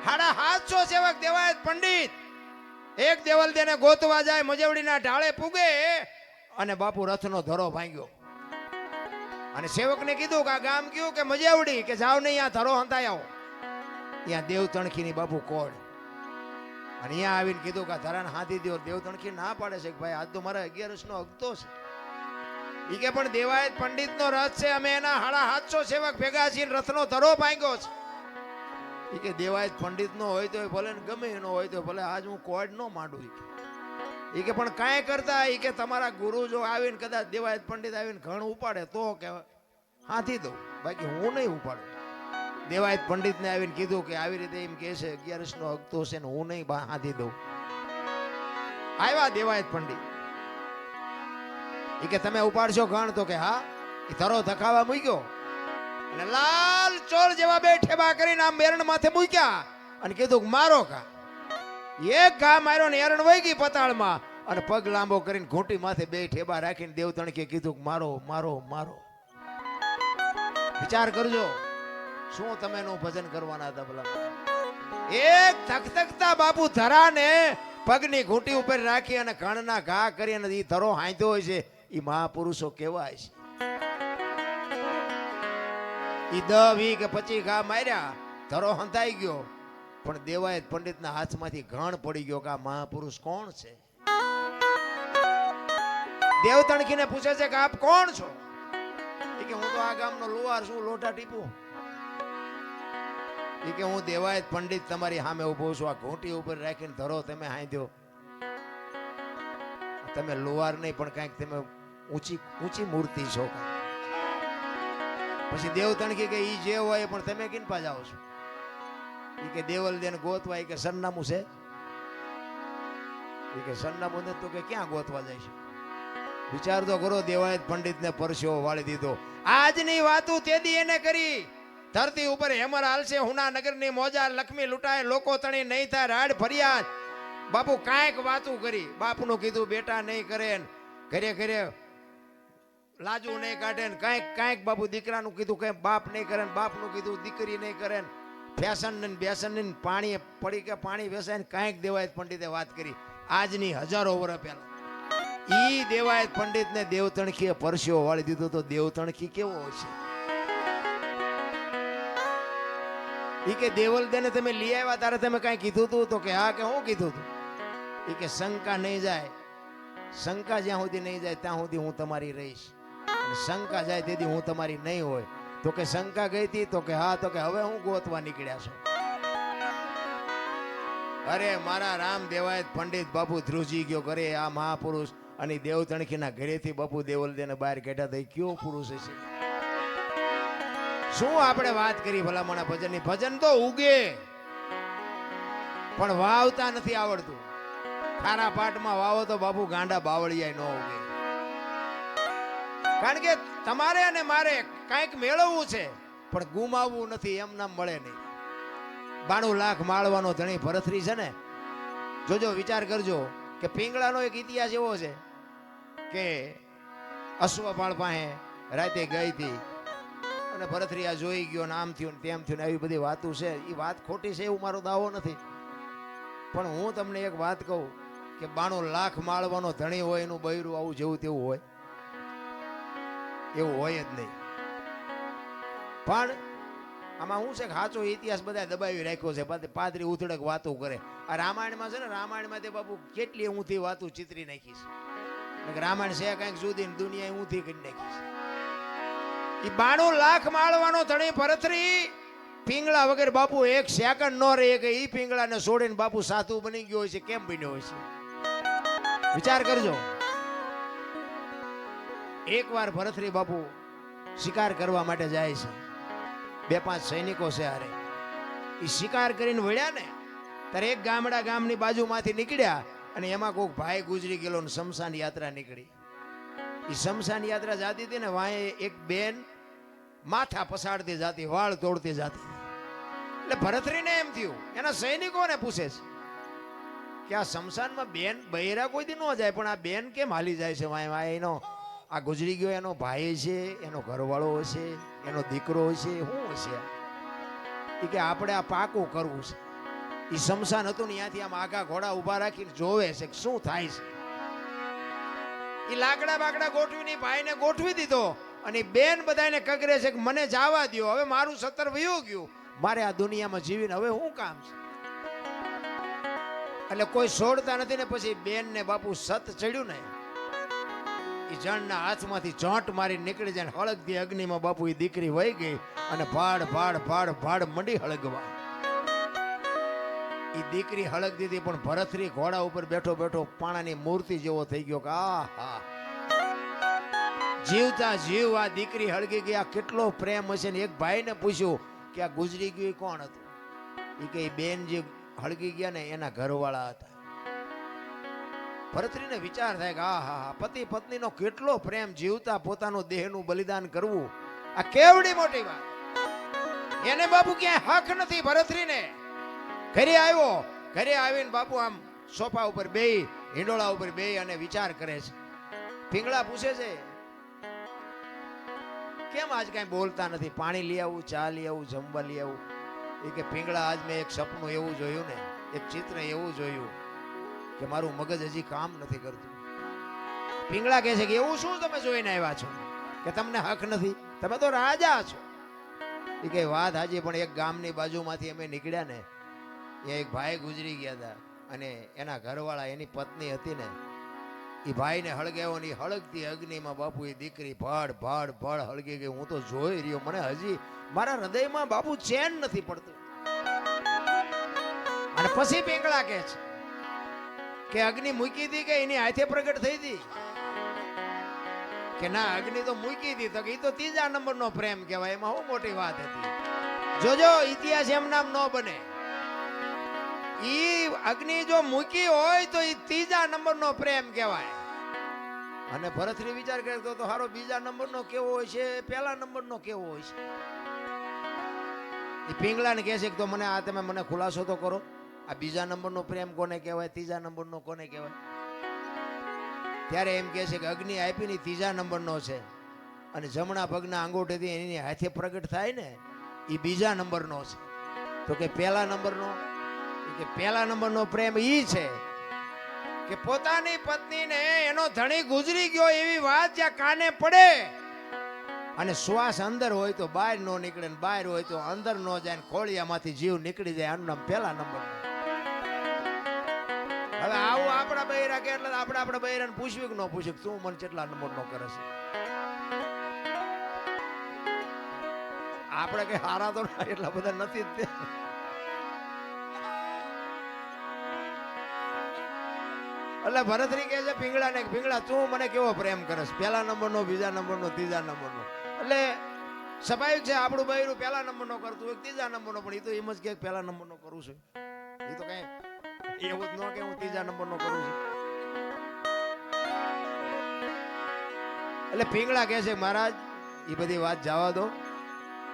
750 સેવક દેવાયત પંડિત એક દેવલદેને ગોતવા જાય, મજવડીના ઢાળે પૂગે અને બાપુ રથનો ધરો ભાંગ્યો અને સેવકને કીધું કે આ ગામ કયું કે મજવડી, કે જાવ ને અહીંયા ધરો હંતાઈ આવો. ત્યાં દેવ તણખીની બાપુ કોડ અને અહીંયા આવીને કીધું કે ધરાને હાથી દો. દેવ તણખી ના પાડે છે કે ભાઈ આજ તો મારા 11 નો હકતો છે. ઈ કે પણ દેવાયત પંડિતનો રથ છે, અમે એના 750 સેવક ભેગા છીએ, રથનો ધરો ભાંગ્યો છે. ઈ કે દેવાયત પંડિતનો હોય તો ભલે ને ગમે એનો હોય તો ભલે, આજ હું કોડ નો માંડું. ઈ કે પણ કાંઈ કરતા ઈ કે તમારા ગુરુ જો આવીને કદાચ દેવાયત પંડિત આવીને ઘણ ઉપાડે તો કે હાથી દઉં, બાકી હું નહીં ઉપાડું. દેવાયત પંડિતને આવીને કીધું કે આવી રીતે એમ કે છે 11 નો હકતો છે ને હું નહીં હાથી દઉં. આવ્યા દેવાયત પંડિત, ઈ કે તમે ઉપાડશો ઘણ? તો કે હા. એ ધરો ધખાવા મૂક્યો અને લાલ ચોળ જેવા બે ઠેબા કરીને આમ મેરણ માથે મૂક્યા અને કીધું કે મારો કા. એક ઘા માર્યો ને એરણ વહી ગઈ પતાળમાં અને પગ લાંબો કરીને ઘૂંટી માથે બે ઠેબા રાખીને દેવ તણકે કીધું કે મારો મારો મારો. વિચાર કરજો શું તમે એનું ભજન કરવાના હતા ભલા. એક થકથકતા બાપુ ધરાને પગની ઘૂંટી ઉપર રાખી અને ઘણના ઘા કરી અને ઈ ધરો હાંધ્યો હોય છે. ઈ મહાપુરુષો કેવાય છે. ઈ 10, 20 કે 25 ઘા માર્યા, ધરો હંધાઈ ગયો, પણ દેવાયત પંડિતના હાથમાંથી ઘણ પડી ગયો કે આ મહાપુરુષ કોણ છે. દેવ તણખીને પૂછે છે કે આપ કોણ છો? ઈ કે હું તો આ ગામનો લુહાર છું, લોટા ટીપું. ઈ કે હું દેવાયત પંડિત તમારી સામે ઉભો છું, આ ઘૂંટી ઉપર રાખીને ધરો તમે હાંધ્યો. તમે લુહાર નહીં પણ કાંઈક તમે ઊંચી મૂર્તિ છો. પછી દેવ તણખી કે ઈ જે હોય પણ તમે કિન પા જાઓ છો? ઈ કે દેવલ દેને ગોતવા. ઈ કે સરનામું છે? ઈ કે સરનામું નથી તો કે ક્યાં ગોતવા જાય છે? વિચાર તો કરો. દેવાયત પંડિતને પરસ્યો વાળી દીધો. આજની વાતું તેદી એને કરી. ધરતી ઉપર હેમર હાલશે, હુના નગરની મોજા લક્ષ્મી લૂંટાય, લોકો તણી નહીં થાય રાડ ફરિયાદ. બાપુ કાંઈક વાતું કરી. બાપનું કીધું બેટા નહીં કરે, ઘરે ઘરે લાજુ નહીં કાઢે ને કાંઈક બાપુ દીકરાનું કીધું કઈ બાપ નહીં કરે, બાપનું કીધું દીકરી નહીં કરે. ફેશન ને બેસન ને પાણી પડી કે પાણી વેસાય ને કાંઈક દેવાયત પંડિતે વાત કરી. આજની હજારો વર્ષ પહેલા ઈ દેવાયત પંડિતને દેવ તણખીએ પરસ્યો વાળી દીધો. તો દેવ તણખી કેવો હશે? ઈ કે દેવલ દેને તમે લઈ આવ્યા તારે તમે કઈ કીધું તું? તો કે હા. કે હું કીધું તું? ઈ કે શંકા નહીં જાય, શંકા જ્યાં સુધી નહીં જાય ત્યાં સુધી હું તમારી રહીશ, અને શંકા જાય તેથી હું તમારી નહીં હોય. તો કે શંકા ગઈ હતી? તો કે હા. તો કે હવે હું ગોતવા નીકળ્યા છો? અરે મારા રામ દેવાયત પંડિત બાપુ ધ્રુજી ગયો ઘરે. આ મહાપુરુષ અને દેવ તણખીના ઘરેથી બાપુ દેવલ દેને બહાર કાઢ્યા તો કયો પુરુષ હશે? શું આપણે વાત કરી ભલામણા ભજનની? ભજન તો ઉગે પણ વાવતા નથી આવડતું. ખારા પાટમાં વાવો તો બાપુ ગાંડા બાવળિયા ન ઉગે. કારણ કે તમારે અને મારે કાંઈક મેળવવું છે પણ ગુમાવવું નથી. એમ નામ મળે નહીં. 92 લાખ માળવાનો ધણી ભરથરી છે ને, જોજો વિચાર કરજો કે પિંગળાનો એક ઇતિહાસ એવો છે કે અશ્વપાળ પાસે રાતે ગઈ હતી અને ભરથરી આ જોઈ ગયો ને આમ થયું ને તેમ થયું ને એવી બધી વાતો છે. એ વાત ખોટી છે એવું મારો દાવો નથી, પણ હું તમને એક વાત કહું કે 92 લાખ માળવાનો ધણી હોય એનું બૈરું આવું જેવું તેવું હોય? એવું હોય જ નહીં. પણ આમાં શું છે કે સાચો ઇતિહાસ બધા દબાવી રાખ્યો છે. પાદરી ઉથડક વાતો કરે. આ રામાયણમાં છે ને, રામાયણમાં તે બાપુ કેટલી ઊંધી વાતો ચિતરી નાખી છે. રામાયણ છે કંઈક જુદી ને દુનિયા ઊંધી કરી નાખી છે. એ 92 લાખ માળવાનો ધણી ભરથરી પિંગળા વગર બાપુ એક સેકન્ડ નો રહે કે ઈ પિંગળાને છોડીને બાપુ સાધુ બની ગયો હોય છે. કેમ બન્યો હોય છે? વિચાર કરજો. એકવાર ભરથરી બાપુ શિકાર કરવા માટે જાય છે. 2-5 સૈનિકો છે હારે. એ શિકાર કરીને વળ્યા ને ત્યારે એક ગામની બાજુમાંથી નીકળ્યા અને એમાં કોઈક ભાઈ ગુજરી ગયેલો ને શમશાન યાત્રા નીકળી. એ શમશાન યાત્રા જાતી હતી ને વાંહે એક બેન માથા પસાડતી જાતી, વાળ તોડતી જાતી. એટલે ભરથરીને એમ થયું, એના સૈનિકોને પૂછે છે કે આ શમશાનમાં બેન બૈરા કોઈ દી ન જાય પણ આ બેન કેમ હાલી જાય છે? વાંહે એનો આ ગુજરી ગયો એનો ભાઈ છે, એનો ઘરવાળો હશે, એનો દીકરો હશે, શું હશે? એ કે આપણે આ પાકું કરવું છે. એ શમશાન હતું ને ત્યાંથી આમ આગા ઘોડા ઊભા રાખીને જોવે છે કે શું થાય છે. એ લાકડા બાકડા ગોઠવીને ભાઈને ગોઠવી દીધો અને બેન બધાને કગરે છે કે મને જવા દ્યો, હવે મારું 17 વયું ગયું, મારે આ દુનિયામાં જીવીને હવે શું કામ છે. એટલે કોઈ છોડતા નથી ને પછી બેન ને બાપુ સત ચડ્યું ને એ જણના હાથમાંથી ચોંટ મારી નીકળી જાય, હળગતી અગ્નિમાં બાપુ એ દીકરી વહી ગઈ અને ભાડ ભાડ ભાડ ભાડ મંડી હળગવા. એ દીકરી હળગ દીધી પણ ભરતરી ઘોડા ઉપર બેઠો બેઠો પાણાની મૂર્તિ જેવો થઈ ગયો કે આહા, જીવતા જીવ આ દીકરી હળગી ગઈ, આ કેટલો પ્રેમ હશે. ને એક ભાઈને પૂછ્યું કે આ ગુજરી ગયું એ કોણ હતું? એ કે બેન જે હળગી ગયા ને એના ઘરવાળા હતા. ભરતરીને વિચાર થાય કે આહા, પતિ પત્નીનો કેટલો પ્રેમ, જીવતા પોતાનું દેહનું બલિદાન કરવું આ કેવડી મોટી વાત. એને બાપુ ક્યાંય હક નથી. ભરતરીને ઘરે આવ્યો, ઘરે આવીને બાપુ આમ સોફા ઉપર બેહી, હિંડોળા ઉપર બેહી અને વિચાર કરે છે. પિંગળા પૂછે છે કેમ આજ કઈ બોલતા નથી, પાણી લઈ આવું, ચા લઈ આવું, જમવા લઈ આવું? એ કે પિંગળા આજ મેં એક સપનું એવું જોયું ને, એક ચિત્ર એવું જોયું કે મારું મગજ હજી કામ નથી કરતું. પિંગળા કહે છે કે એવું શું તમે જોઈને આવ્યા છો કે તમને હક નથી, તમે તો રાજા છો? એ કે વાત હાજી, પણ એક ગામની બાજુમાંથી અમે નીકળ્યા ને એ એક ભાઈ ગુજરી ગયા હતા અને એના ઘરવાળા એની પત્ની હતી ને એ ભાઈને હળગાવ્યો ને હળગતી અગ્નિમાં બાપુ એ દીકરી ભડ ભડ ભડ હળગી ગઈ. હું તો જોઈ રહ્યો, મને હજી મારા હૃદયમાં બાપુ ચેન નથી પડતું. અને પછી પિંગળા કહે છે કે અગ્નિ મૂકી હતી કે એની હાથે પ્રગટ થઈ હતી? કે ના, અગ્નિ તો મૂકી હતી. તો એ તો 3જા નંબરનો પ્રેમ કહેવાય, એમાં શું મોટી વાત હતી. જોજો ઇતિહાસ એમ નામ ન બને. ઈ અગ્નિ જો મૂકી હોય તો ઈ 3જા નંબરનો પ્રેમ કહેવાય. અને ભરતરી વિચાર કરતો તો હારો 2જા નંબરનો કેવો હોય છે, 1લા નંબરનો કેવો હોય છે? એ પિંગળાને કહે છે કે તો મને આ તમે મને ખુલાસો તો કરો, આ 2જા નંબરનો પ્રેમ કોને કહેવાય, 3જા નંબરનો કોને કહેવાય? ત્યારે એમ કહે છે કે અગ્નિ આપી ની 3જા નંબરનો છે અને જમણા પગના અંગૂઠેથી એની હાથે પ્રગટ થાય ને એ 2જા નંબરનો છે. તો કે 1લા નંબરનો? કે 1લા નંબરનો પ્રેમ ઈ છે કે પોતાની પત્નીને એનો ધણી ગુજરી ગયો એવી વાત જ્યાં કાને પડે અને શ્વાસ અંદર હોય તો બહાર નો નીકળે ને બહાર હોય તો અંદર નો જાય ને ખોળિયામાંથી જીવ નીકળી જાય, આનું નામ 1લા નંબરનો. હવે આવું આપણા બૈરા કે એટલે આપણા બૈરાને પૂછ્યું કે ન પૂછ્યું તું મને કેટલા નંબરનો કરે છે? આપણે કઈ હારા તો એટલા બધા નથી જ તે. એટલે ભરતરી કહે છે પિંગળાને, પિંગળા તું મને કેવો પ્રેમ કરસ, 1લા નંબરનો, 2જા નંબરનો, 3જા નંબરનો? એટલે સ્વાભાવિક છે આપણું બૈરું 1લા નંબરનો કરતું હોય, 3જા નંબરનો, પણ એ તો એમ જ કે 1લા નંબરનો કરું છું. એ તો કઈ એવું જ ન કે હું 3જા નંબરનો કરું છું. એટલે પિંગળા કહે છે મહારાજ એ બધી વાત જવા દો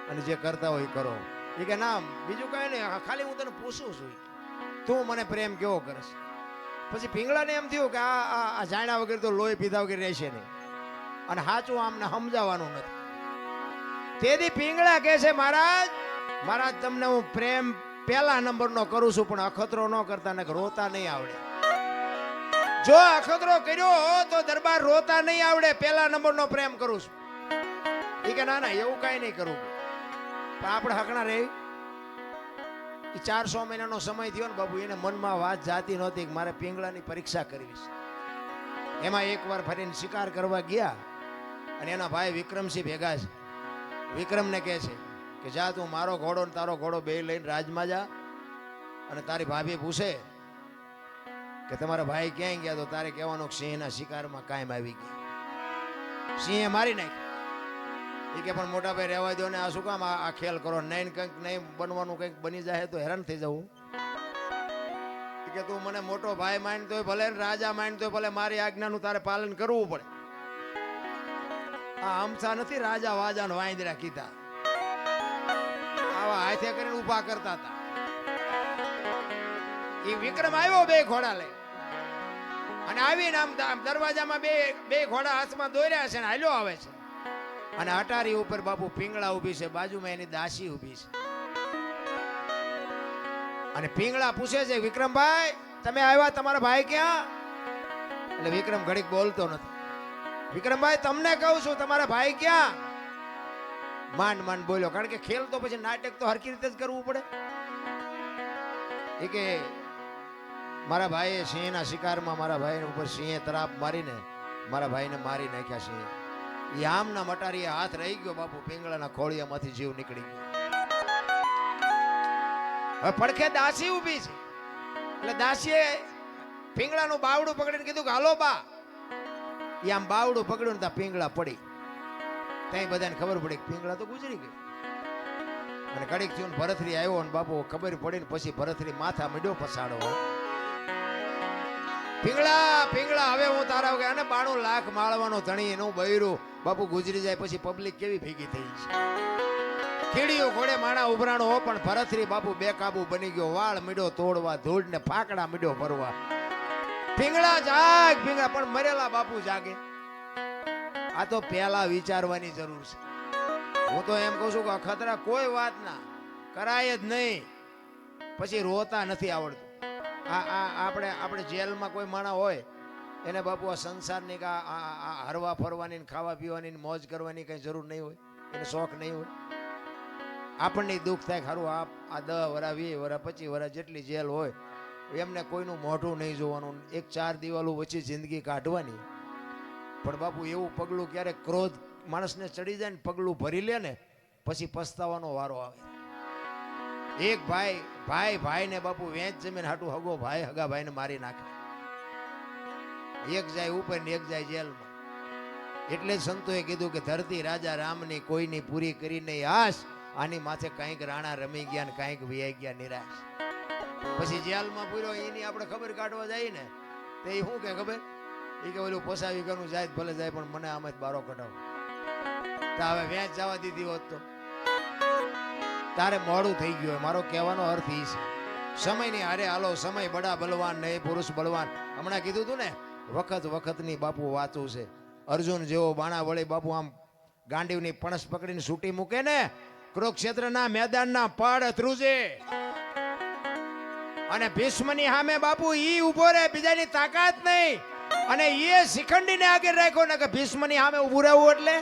અને જે કરતા હોય કરો. એ કે ના, બીજું કઈ નહીં, ખાલી હું તને પૂછું છું તું મને પ્રેમ કેવો કરસ? પછી પિંગળાને એમ થયું કે આ જાણ્યા વગર તો લોહી પીધા વગર રહેશે નહીં અને સાચું આમને સમજાવવાનું નથી. તેથી પિંગળા કહે છે મહારાજ, મહારાજ તમને હું પ્રેમ 1લા નંબરનો કરું છું, પણ અખતરો ન કરતા ને રોતા નહીં આવડે. જો અખતરો કર્યો તો દરબાર રોતા નહીં આવડે. 1લા નંબરનો પ્રેમ કરું છું. એ કે ના ના એવું કઈ નહીં કરું, પણ આપણે હકણા રહી. 400 મહિનાનો સમય થયો ને બાબુ, એને મનમાં વાત જાતી નહોતી કે મારે પિંગળાની પરીક્ષા કરવી છે. એમાં એકવાર ફરીને શિકાર કરવા ગયા અને એના ભાઈ વિક્રમસિંહ ભેગા છે. વિક્રમને કહે છે કે જા તું મારો ઘોડો ને તારો ઘોડો બે લઈને રાજમાં જા અને તારી ભાભી પૂછે કે તમારા ભાઈ ક્યાંય ગયા, તો તારે કહેવાનું સિંહના શિકારમાં કાયમ આવી ગયા, સિંહે મારી નાખી. એ કે પણ મોટા ભાઈ રહેવા દો ને, આ શું કામ આ ખેલ કરો? નહીં કંઈક નહીં બનવાનું, કંઈક બની જાય તો હેરાન થઈ જવું. કે તું મને મોટો ભાઈ માનતો હોય ભલે, રાજા માનતો હોય ભલે, મારી આજ્ઞાનું તારે પાલન કરવું પડે. આ અમથા નથી રાજા વાજાનો વાંદરા કીધા, આવા હાથે કરીને ઉભા કરતા હતા. એ વિક્રમ આવ્યો 2 ઘોડા લઈ અને આવીને આમ દરવાજામાં બે ઘોડા હાથમાં દોર્યા છે ને હાલ્યો આવે છે. અને અટારી ઉપર બાપુ પિંગળા ઊભી છે, બાજુમાં એની દાસી ઊભી છે. અને પિંગળા પૂછે છે, વિક્રમભાઈ તમે આવ્યા, તમારા ભાઈ ક્યાં? એટલે વિક્રમ ઘડીક બોલતો નથી. વિક્રમભાઈ તમને કહું છું, તમારા ભાઈ ક્યાં? માંડ માંડ બોલ્યો, કારણ કે ખેલ તો પછી નાટક તો હરખી રીતે જ કરવું પડે. એ કે મારા ભાઈએ સિંહના શિકારમાં મારા ભાઈ ઉપર સિંહે તરાપ મારીને મારા ભાઈને મારી નાખ્યા. સિંહે એ આમના મટારીએ હાથ રહી ગયો બાપુ, પિંગળાના ખોળિયામાંથી જીવ નીકળી ગયો. હવે પડખે દાસી ઊભી છે, એટલે દાસીએ પિંગળાનું બાવડું પકડીને કીધું કે હાલો બા. એ આમ બાવડું પકડ્યું ને ત્યાં પિંગળા પડી. ત્યાં બધાને ખબર પડી કે પિંગળા તો ગુજરી ગઈ. અને કડીક થયું ભરથરી આવ્યો ને બાપુ ખબર પડી ને પછી ભરથરી માથા મીડ્યો પસાડો. પિંગળા પિંગળા હવે હું તારા વગર, અને 92 લાખ માળવાનો ધણી એનું બૈરું બાપુ ગુજરી જાય પછી પબ્લિક કેવી ભેગી થઈ છે. કીડીઓ ઘોડે માણા ઉભરાણો હો, પણ ભરથરી બાપુ બેકાબુ બની ગયો. વાળ મીડો તોડવા, ધૂળ ને ફાકડા મીડો ભરવા. પિંગળા જાગ પિંગળા, પણ મરેલા બાપુ જાગે. આ તો પહેલા વિચારવાની જરૂર છે. હું તો એમ કહું છું કે અખતરા કોઈ વાત ના કરાય જ નહીં, પછી રોતા નથી આવડતું. આપણે જેલમાં કોઈ માણસ હોય એને બાપુ આ સંસારની હરવા ફરવાની, ખાવા પીવાની, મોજ કરવાની કઈ જરૂર નહીં હોય, એને શોખ નહીં હોય. આપણને દુઃખ થાય ખરું, આ 10 વરા 20 વરા 25 વરા જેટલી જેલ હોય એમને કોઈનું મોઢું નહીં જોવાનું, 1-4 દિવાલો વચ્ચે જિંદગી કાઢવાની. પણ બાપુ એવું પગલું ક્યારેક ક્રોધ માણસને ચડી જાય ને પગલું ભરી લે ને પછી પસ્તાવાનો વારો આવે. એક ભાઈને બાપુ વેચ જમીન હાટું હગો ભાઈ હગા ભાઈને મારી નાખે. એક જાય ઉપર ને એક જાય જેલમાં. એટલે જ સંતોએ કીધું કે ધરતી રાજા રામની કોઈની પૂરી કરી નહીં આશ, આની માથે કંઈક રાણા રમી ગયા ને કંઈક વિયાઈ ગયા નિરાશ. પછી જેલમાં પૂર્યો એની આપણે ખબર કાઢવા જાય ને તો એ શું કે ખબર, એ કે ઓલું પોસાવી ગયું જાય ભલે જાય પણ મને આમ જ બારો કઢાવો. તો હવે વેચ જવા દીધી હોત તો તારે મોડું થઈ ગયું. મારો કહેવાનો અર્થ એ છે, સમયની હારે હાલો. સમય બડા બલવાન ને પુરુષ બળવાન. હમણાં કીધું તું ને, વખતની બાપુ વાતું છે. અર્જુન જેવો બાણા વળી બાપુ આમ ગાંડીવની પણસ પકડીને છૂટી મૂકે ને, કુરુક્ષેત્રના મેદાનના પડ ધ્રુજે. અને ભીષ્મની સામે બાપુ ઈ ઉભો રહે, બીજાની તાકાત નહીં. અને એ શિખંડીને આગળ રાખ્યો ને કે ભીષ્મની સામે ઉભું રહેવું. એટલે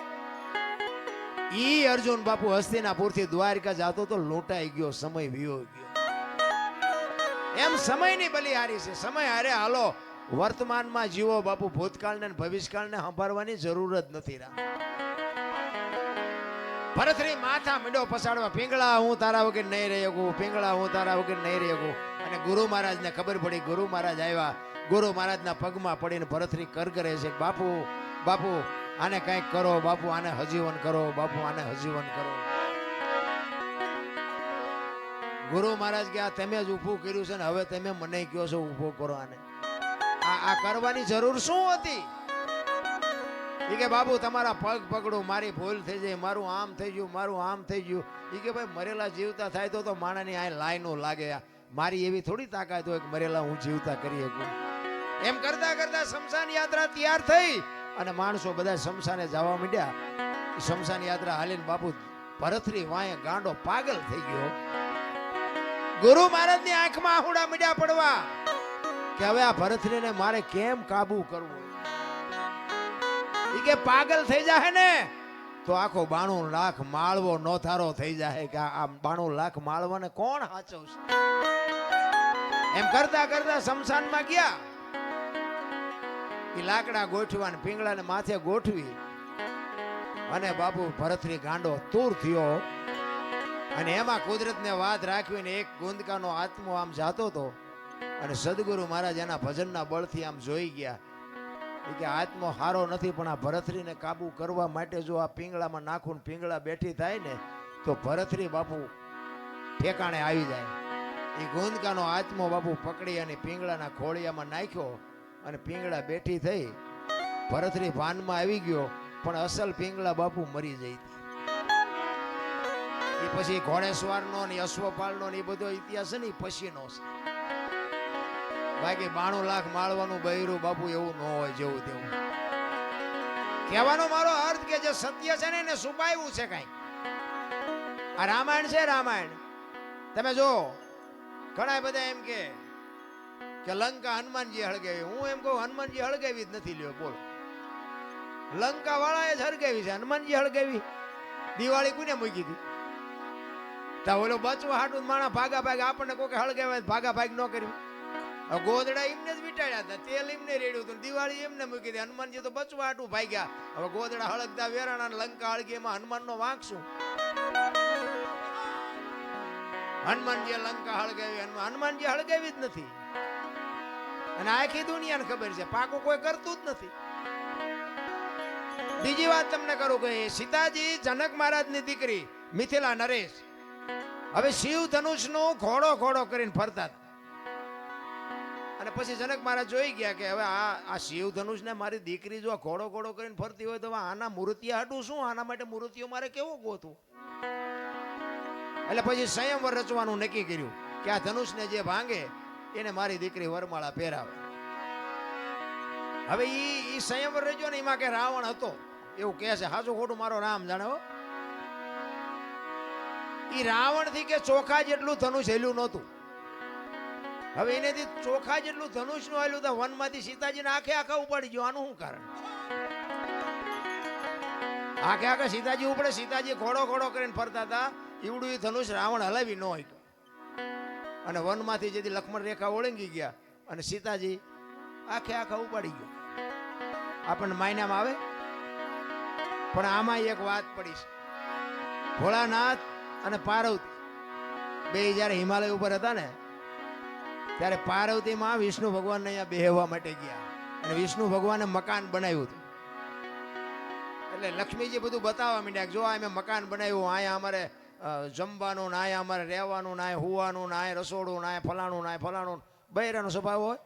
ઈ અર્જુન બાપુ હસ્તિનાપુરથી દ્વારકા જાતો તો લૂંટાઈ ગયો, સમય વિયો ગયો. એમ સમયની બલિહારી છે. સમય હારે હાલો, વર્તમાનમાં જીવો બાપુ. ભૂતકાળને ભવિષ્યકાળને સંભાળવાની જરૂર જ નથી. ભરથરી માથા મીંડો પસાડવા, પિંગળા હું તારા વગર નહીં રહી શકું, પિંગળા હું તારા વગર નહીં રહી શકું. અને ગુરુ મહારાજને ખબર પડી. ગુરુ મહારાજ આવ્યા, ગુરુ મહારાજના પગમાં પડીને ભરથરી કરગરે છે, બાપુ બાપુ આને કંઈક કરો, બાપુ આને હજીવન કરો, બાપુ આને હજીવન કરો. ગુરુ મહારાજ કે આ તમે જ ઊભું કર્યું છે ને હવે તમે મને કહો છો ઊભો કરો આને. આ કરવાની જરૂર શું હતી? એ કે બાપુ તમારા પગ પકડું, મારી ભૂલ થઈ જાય, મારું આમ થઈ ગયું, મારું આમ થઈ ગયું. એ કે ભાઈ મરેલા જીવતા થાય તો માણાની આ લાઈનો લાગે. મારી એવી થોડી તાકાત હોય કે મરેલા હું જીવતા કરી શકું. એમ કરતા કરતા શમશાન યાત્રા તૈયાર થઈ અને માણસો બધા શમશાને જવા માંડ્યા. શમશાન યાત્રા હાલીને બાપુ ભરથરી વાંહે ગાંડો પાગલ થઈ ગયો. ગુરુ મહારાજની આંખમાં આહુડા મીડ્યા પડવા કે હવે આ ભરથરીને મારે કેમ કાબુ કરવું. ઈ કે પાગલ થઈ જાય ને તો આખો 92 લાખ માળવો નોથારો થઈ જાય કે આ 92 લાખ માળવાને કોણ હાચવશે. એમ કરતા કરતા શમશાનમાં ગયા. એ લાકડા ગોઠવા ને પિંગળાને માથે ગોઠવી અને બાપુ ભરથરી ગાંડો તૂર થયો. અને એમાં કુદરતને વાત રાખવીને એક ગુંદકાનો આત્મો આમ જાતો હતો અને સદગુરુ મહારાજ એના ભજનના બળથી આમ જોઈ ગયા કે આત્મો હારો નથી, પણ આ ભરથરીને કાબુ કરવા માટે જો આ પિંગળામાં નાખું પિંગળા બેઠી થાય ને તો ભરથરી બાપુ ઠેકાણે આવી જાય. એ ગુંદકાનો આત્મો બાપુ પકડી અને પિંગળાના ખોળિયામાં નાખ્યો અને પિંગળા બેઠી થઈ. ભરથરી ભાનમાં આવી ગયો પણ અસલ પિંગળા બાપુ મરી જઈ. એ પછી ઘોડેસવારનો ને અશ્વપાળનો ને એ બધો ઇતિહાસ છે ને એ પછીનો છે. બાકી 92 લાખ માળવાનું બૈરું બાપુ એવું ન હોય જેવું તેવું. કહેવાનો મારો અર્થ કે જે સત્ય છે ને એને છુપાવ્યું છે કઈ. આ રામાયણ છે, રામાયણ તમે જો ઘણા બધા એમ કે લંકા હનુમાનજી હળગાવી. હું એમ કહું હનુમાનજી હળગાવી જ નથી. લ્યો બોલો, લંકા વાળાએ જ હળગાવી છે, હનુમાનજી હળગાવી? દિવાળી કોને મૂકી હતી? તા ઓલો બચવા હાટું માણા ભાગા ભાગ આપણને કોઈ હળગાવે ભાગા ભાગ ન કર્યું. ગોદડા એમને જ વીટાડ્યા હતા, તેલ એમને રેડ્યું હતું, દિવાળી એમને મૂકી હતી. હનુમાનજી તો બચવા હાટું ભાગ્યા. હવે ગોદડા હળગતા વેરાણા લંકા હળગી, એમાં હનુમાનનો વાંક શું? હનુમાનજી લંકા હળગાવી, હનુમાનજી હળગાવી જ નથી. અને આખી દુનિયાને ખબર છે પાકું કોઈ કરતું જ નથી. બીજી વાત તમને કરું કે સીતાજી જનક મહારાજની દીકરી મિથિલા નરેશ હવે શિવ ધનુષનું ઘોડો ઘોડો કરીને ફરતા હતા. અને પછી જનક મહારાજ જોઈ ગયા કે હવે આ શિવ ધનુષ ને મારી દીકરી જો ઘોડો ઘોડો કરીને ફરતી હોય તો આના મૂર્તિયા હાટું શું? આના માટે મૂર્તિઓ મારે કેવો ગોતું? એટલે પછી સંયમવર રચવાનું નક્કી કર્યું કે આ ધનુષને જે ભાંગે એને મારી દીકરી વરમાળા પહેરાવે. હવે ઈ સંયમવર રચ્યો ને એમાં કે રાવણ હતો એવું કહે છે. હાચું ખોટું મારો રામ જાણે હો. ઈ રાવણ થી કે ચોખા જેટલું ધનુષ હેલ્યું નહોતું. હવે એનેથી ચોખા જેટલું ધનુષ નું હેલ્યું તો વનમાંથી સીતાજીને આખે આખા ઉપાડી ગયો. આનું શું કારણ? આખે આખા સીતાજી ઉપડે. સીતાજી ઘોડો ઘોડો કરીને ફરતા હતા. ઈવડું ધનુષ રાવણ હલાવી ન હોય. અને વનમાંથી જેથી લક્ષ્મણ રેખા ઓળંગી ગયા અને સીતાજી આખે આખા ઉપાડી ગયો. આપણને માયનામાં આવે. પણ આમાં એક વાત પડી છે. ભોળાનાથ અને પાર્વતી બે જયારે હિમાલય ઉપર હતા ને ત્યારે પાર્વતીમાં વિષ્ણુ ભગવાનને અહીંયા બેહવા માટે ગયા અને વિષ્ણુ ભગવાને મકાન બનાવ્યું હતું. એટલે લક્ષ્મીજી બધું બતાવવા માંડ્યા, જો અમે મકાન બનાવ્યું, અહીંયા અમારે જમવાનું, ના અહીંયા અમારે રહેવાનું, ના હુવાનું, ના રસોડું, ના ફલાણું, ના ફલાણું. બૈરાનો સ્વભાવ હોય,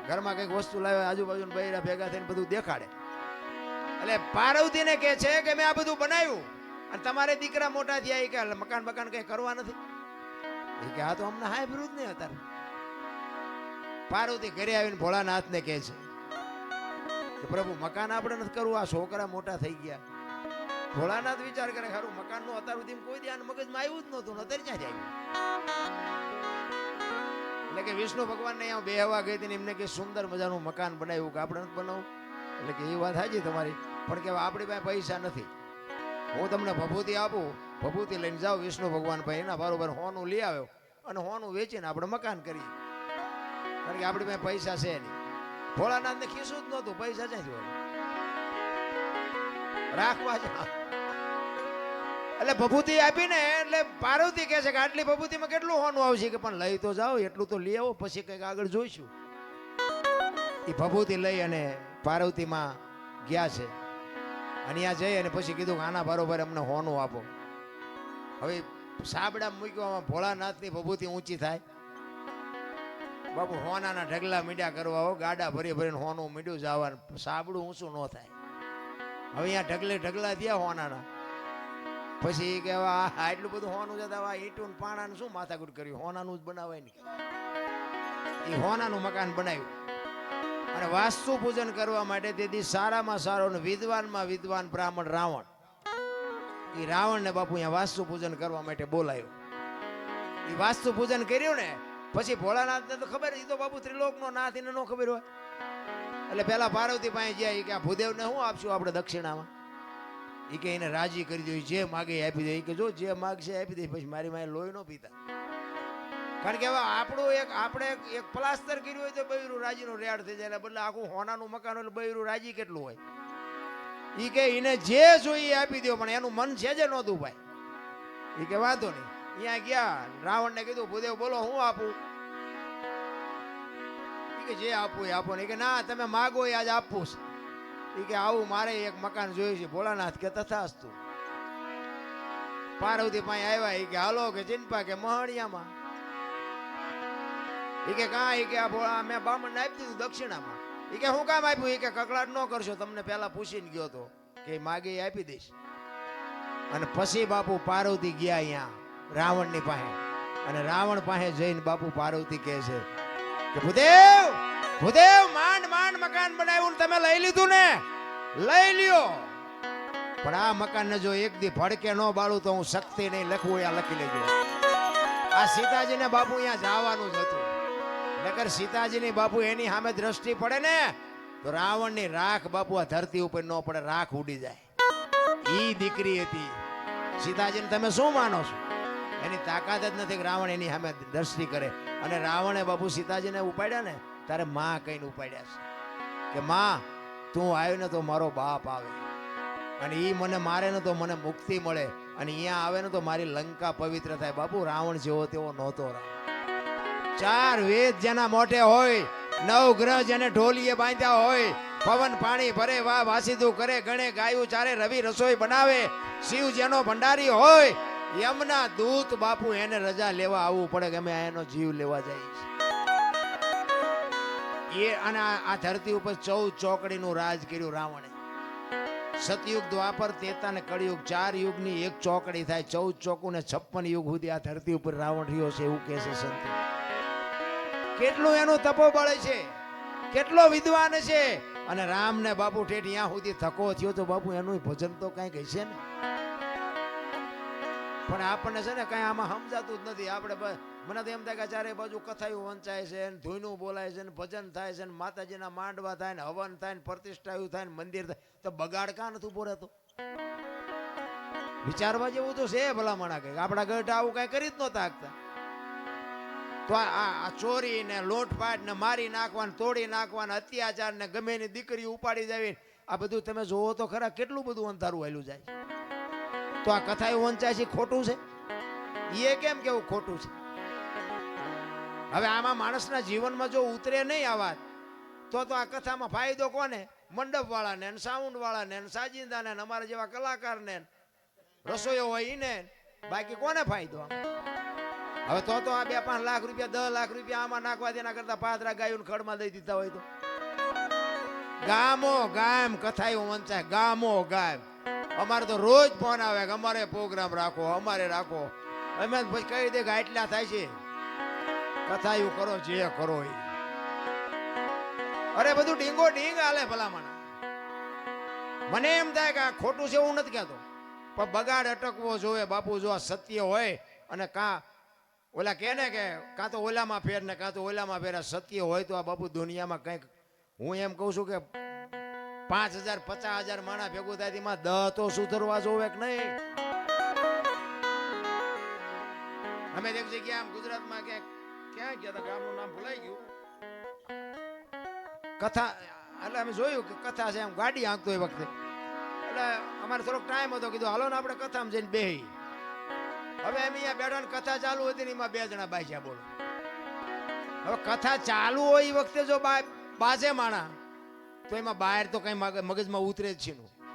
ઘરમાં કંઈક વસ્તુ લાવે આજુબાજુ બૈરા ભેગા થઈને બધું દેખાડે. એટલે પાર્વતીને કહે છે કે મેં આ બધું બનાવ્યું અને તમારે દીકરા મોટા થયા કે મકાન બકાન કઈ કરવા નથી. એ કે આ તો અમને હાય વિરુદ્ધ નહીં હતા. પાર્વતી ઘરે આવીને ભોળાનાથને કહે છે કે પ્રભુ મકાન આપણે નથી કરવું, આ છોકરા મોટા થઈ ગયા. ભોળાનાથ વિચાર કરે ખરું મકાન નું અત્યાર સુધી કોઈ ધ્યાન મગજમાં આવ્યું જ નહોતું, અત્યારે ક્યાં આવ્યું? એટલે કે વિષ્ણુ ભગવાનને અહીંયા બેહવા ગઈ હતી, એમને કે સુંદર મજાનું મકાન બનાવ્યું કે આપણે નથી બનાવવું. એટલે કે એ વાત સાચી તમારી, પણ કે આપણી પાસે પૈસા નથી. હું તમને ભભૂતિ આપું, ભભૂતિ લઈને જાઓ વિષ્ણુ ભગવાન ભાઈ એના બરોબર હોનું લઈ આવ્યો અને હોનું વેચીને આપણે મકાન કરીએ, કારણ કે આપણી પાસે પૈસા છે નહીં. ભોળાનાથને ખીસું જ નહોતું, પૈસા ક્યાંથી હોય રાખવા જ. એટલે ભભૂતિ આપીને એટલે પાર્વતી કહે છે કે આટલી ભભૂતિમાં કેટલું હોનું આવશે? કે પણ લઈ તો જાઓ, એટલું તો લઈ આવો, પછી કંઈક આગળ જોઈશું. એ ભભૂતિ લઈ અને પાર્વતીમાં ગયા છે અને ત્યાં જઈ અને પછી કીધું કે આના બરોબર અમને હોનું આપો. હવે સાબડા મૂક્યો, ભોળાનાથની ભભૂતિ ઊંચી થાય. બાપુ હોનાના ઢગલા મીડ્યા કરવા હો, ગાડા ભરી ભરીને હોનું મીડ્યું જવાનું, સાબડું ઊંચું ન થાય. હવે અહીંયા ઢગલે ઢગલા થયા હોનાના. પછી કે આટલું બધું હોનું જતા ઈંટું પાણાનું શું માથાકૂટ કર્યું? હોનાનું જ બનાવાય નહીં. એ હોનાનું મકાન બનાવ્યું અને વાસ્તુ પૂજન કરવા માટે તેથી સારામાં સારો વિદ્વાનમાં વિદ્વાન બ્રાહ્મણ રાવણ, એ રાવણને બાપુ અહીંયા વાસ્તુ પૂજન કરવા માટે બોલાયો. એ વાસ્તુ પૂજન કર્યું ને પછી ભોળાનાથને તો ખબર, એ તો બાપુ ત્રિલોકનો નાથ, એને ન ખબર હોય. એટલે પેલા પાર્વતી પાસે ગયા કે આ ભૂદેવને શું આપશું આપણે દક્ષિણામાં? એ કે એને રાજી કરી દો, જે માગે આપી દે. એ કે જો જે માગશે આપી દે, પછી મારી માએ લોહી ન પીતા. કારણ કે હવે આપણું આપણે એક પ્લાસ્ટર કર્યું હોય તો બૈરું રાજીનું રેડ થઈ જાય, બદલે આખું હોનાનું મકાન એટલે બૈરું રાજી કેટલું હોય. એ કે એને જે જોઈએ આપી દો, પણ એનું મન છે જ નહોતું ભાઈ. એ કે વાંધો નહીં. અહીંયા ગયા, રાવણને કીધું ભૂદેવ બોલો હું આપું? એ કે જે આપવું એ આપો ને. કે ના તમે માગો એ આજ આપવું છે. એ કે આવું મારે એક મકાન જોયું છે. ભોળાનાથ કે તથાસ્તુ. પાર્વતી પાસે આવ્યા. એ કે હાલો કે ચિંપા કે મહણિયામાં. એ કે કાં? એ કે આ ભોળા મેં બામણને આપી દીધું દક્ષિણામાં. એ કે હું કામ આપ્યું? એ કે કકડાટ ન કરશો, તમને પેલા પૂછીને ગયો તો કે માગે એ આપી દઈશ. અને પછી બાપુ પાર્વતી ગયા અહીંયા રાવણની પાસે અને રાવણ પાસે જઈને બાપુ પાર્વતી કહે છે કે ભૂદેવ ભૂદેવ માંડ માંડ મકાન બનાવ્યું, તમે લઈ લીધું ને? લઈ લ્યો, પણ આ મકાન ને જો એક દી ભડકે ન બાળું તો હું શક્તિ નહીં લખવું, આ લખી લેજો. આ સીતાજીને બાપુ અહીંયા જવાનું જ હતું. નકર સીતાજીની બાપુ એની સામે દ્રષ્ટિ પડે ને તો રાવણની રાખ બાપુ આ ધરતી ઉપર ન પડે, રાખ ઉડી જાય. ઈ દીકરી હતી. સીતાજીને તમે શું માનો છો? એની તાકાત જ નથી કે રાવણ એની સામે દ્રષ્ટિ કરે. અને રાવણે બાપુ સીતાજીને ઉપાડ્યા ને તારે માં કહીને ઉપાડ્યા છે કે માં તું આવ્યો ને તો મારો બાપ આવે, અને ઈ મને મારે ને તો મને મુક્તિ મળે, અને અહીંયા આવે ને તો મારી લંકા પવિત્ર થાય. બાપુ રાવણ જેવો તેવો નહોતો. ચાર વેદ જેના મોઢે હોય, નવ ગ્રહ જેને ઢોલીએ બાંધ્યા હોય, પવન પાણી ભરે વાહ વાસીદું કરે, ગણે ગાયું ચારે રવિ રસોઈ બનાવે, શિવ જેનો ભંડારી હોય, યમના દૂત બાપુ એને રજા લેવા આવવું પડે કે અમે એનો જીવ લેવા જઈએ છીએ. અને આ ધરતી ઉપર 14 ચોકડીનું રાજ કર્યું રાવણે. સતયુગ, દ્વાપર, ત્રેતા ને કળિયુગ, 4 યુગની એક ચોકડી થાય. 14 ચોકું ને 56 યુગ સુધી આ ધરતી ઉપર રાવણ રહ્યો છે એવું કહે છે સંતો. કેટલું એનું તપોબળ છે, કેટલો વિદ્વાન છે. અને રામ ને બાપુ ઠેઠ ત્યાં સુધી થકો થયો તો બાપુ એનું ભજન તો કઈક હશે ને. પણ આપણને છે ને કઈ આમાં સમજાતું જ નથી. આપણે મને તો એમ થાય કે ચારે બાજુ કથાયું વંચાય છે, ધૂનું બોલાય છે, ભજન થાય છે, માતાજીના માંડવા થાય ને, હવન થાય ને, પ્રતિષ્ઠાયું થાય ને, મંદિર થાય, તો બગાડ કાં નથી ઉભો રહેતો? વિચારવા જેવું તો છે ભલામણા. કઈક આપણા ગઢ આવું કઈ કરી જ નહોતા આગતા. તો આ ચોરી ને લોટપાટ ને મારી નાખવાને, તોડી નાખવાને, અત્યાચાર ને ગમે એની દીકરી ઉપાડી જાવી, આ બધું તમે જોવો તો ખરા કેટલું બધું અંધારું હાલ્યું જાય. તો આ કથા એવું વંચાય છે ખોટું છે? એ કેમ કેવું ખોટું છે? હવે આમાં માણસના જીવનમાં જો ઉતરે નહીં આ વાત, તો આ કથામાં ફાયદો કોને? મંડપ વાળાને, સાઉન્ડ વાળાને, સાજિંદાને, અમારા જેવા કલાકારને, રસોઈયો હોય એને. બાકી કોને ફાયદો? હવે તો આ 2-5 લાખ રૂપિયા 10 લાખ રૂપિયા આમાં નાખવા દેના કરતા પાદરા ગાયું ખડમાં દઈ દીધા હોય તો. ગામો ગામ કથાયું વંચાય, ગામો ગામ. અમારે તો રોજ ફોન આવે કે અમારે પ્રોગ્રામ રાખો, અમારે રાખો. અમે પછી કહી દે કે આટલા થાય છે, કથાયું કરો જે કરો એ. અરે બધું ડીંગો ડીંગ હાલે ભલામણા. મને એમ થાય કે આ ખોટું છે એવું નથી કહેતો, પણ બગાડ અટકવો જોઈએ બાપુ. જો આ સત્ય હોય અને ઓલા કે ને કે કાં તો ઓલામાં ફેર ને કાં તો ઓલામાં ફેર, સત્ય હોય તો આ બાપુ દુનિયામાં કંઈક, હું એમ કહું છું કે 5000 50,000 માણા ભેગું થાય તેમાં 10 તો સુધરવા જોવે કે નહીં. અમે એક જગ્યા આમ ગુજરાતમાં ક્યાં ગયા હતા, ગામનું નામ ભૂલાઈ ગયું. કથા એટલે અમે જોયું કે કથા છે, એમ ગાડી આંકતો એ વખતે. એટલે અમારે થોડોક ટાઈમ હતો, કીધું હાલો ને આપણે કથામાં જઈને બેહી. હવે એમ અહીંયા બેઠા ને કથા ચાલુ હતી ને એમાં 2 જણા બાજ્યા. બોલો, હવે કથા ચાલુ હોય એ વખતે જો બાજે માણા તો એમાં બહાર તો કઈ મગજમાં ઉતરે જ છે.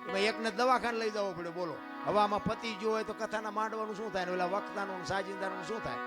એમાં એકને દવાખાને લઈ જવો પડે. બોલો, હવે આમાં પતિ જો હોય તો કથાના માંડવાનું શું થાય ને ઓલા વક્તાનું સાજિંદાનું શું થાય?